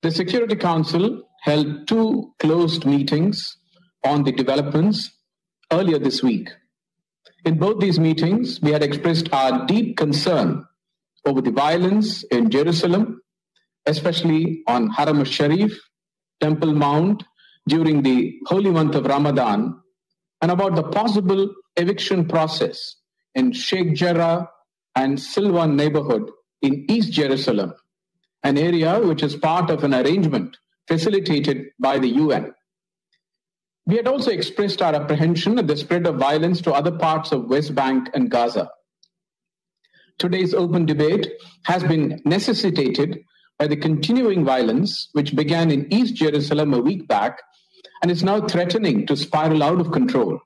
The Security Council held two closed meetings on the developments earlier this week. In both these meetings, we had expressed our deep concern over the violence in Jerusalem, especially on Haram al-Sharif, Temple Mount, during the holy month of Ramadan, and about the possible eviction process in Sheikh Jarrah and Silwan neighborhood in East Jerusalem, an area which is part of an arrangement facilitated by the UN. We had also expressed our apprehension at the spread of violence to other parts of West Bank and Gaza. Today's open debate has been necessitated by the continuing violence which began in East Jerusalem a week back and is now threatening to spiral out of control.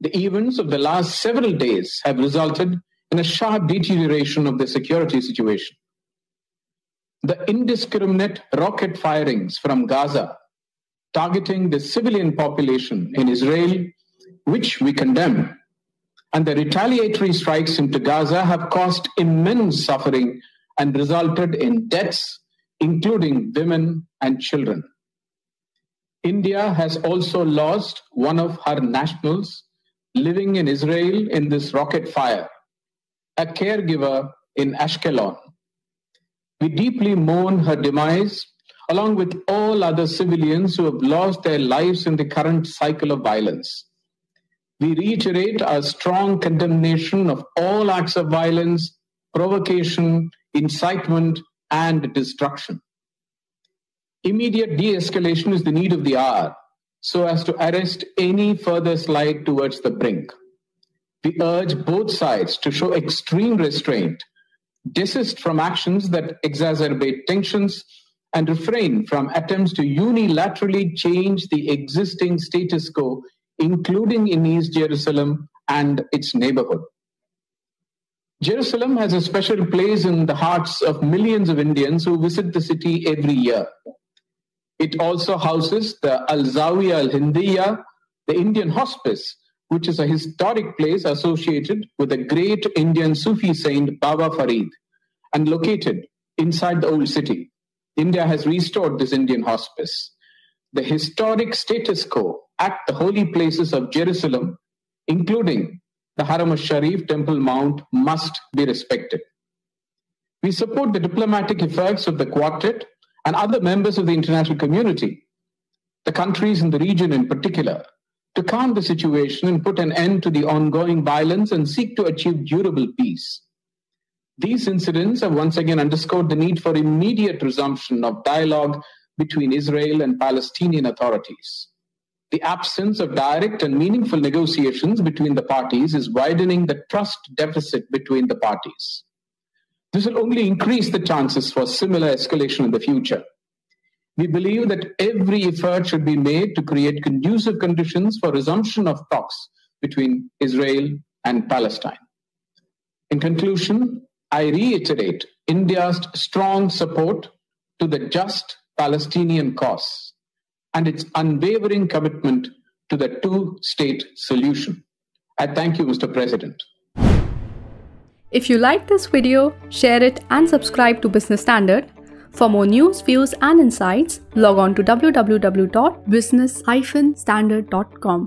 The events of the last several days have resulted in a sharp deterioration of the security situation. The indiscriminate rocket firings from Gaza targeting the civilian population in Israel, which we condemn, and the retaliatory strikes into Gaza have caused immense suffering and resulted in deaths, including women and children. India has also lost one of her nationals living in Israel in this rocket fire, a caregiver in Ashkelon. We deeply mourn her demise, along with all other civilians who have lost their lives in the current cycle of violence. We reiterate our strong condemnation of all acts of violence, provocation, incitement, and destruction. Immediate de-escalation is the need of the hour, so as to arrest any further slide towards the brink. We urge both sides to show extreme restraint, desist from actions that exacerbate tensions, and refrain from attempts to unilaterally change the existing status quo, including in East Jerusalem and its neighborhood. Jerusalem has a special place in the hearts of millions of Indians who visit the city every year. It also houses the Al-Zawiya Al-Hindiya, the Indian hospice, which is a historic place associated with the great Indian Sufi saint Baba Farid and located inside the old city. India has restored this Indian hospice. The historic status quo at the holy places of Jerusalem, including the Haram al-Sharif Temple Mount, must be respected. We support the diplomatic efforts of the Quartet and other members of the international community, the countries in the region in particular, to calm the situation and put an end to the ongoing violence and seek to achieve durable peace. These incidents have once again underscored the need for immediate resumption of dialogue between Israel and Palestinian authorities. The absence of direct and meaningful negotiations between the parties is widening the trust deficit between the parties. This will only increase the chances for similar escalation in the future. We believe that every effort should be made to create conducive conditions for resumption of talks between Israel and Palestine. In conclusion, I reiterate India's strong support to the just Palestinian cause and its unwavering commitment to the two-state solution. I thank you, Mr. President. If you like this video, share it and subscribe to Business Standard. For more news, views and insights, log on to www.business-standard.com.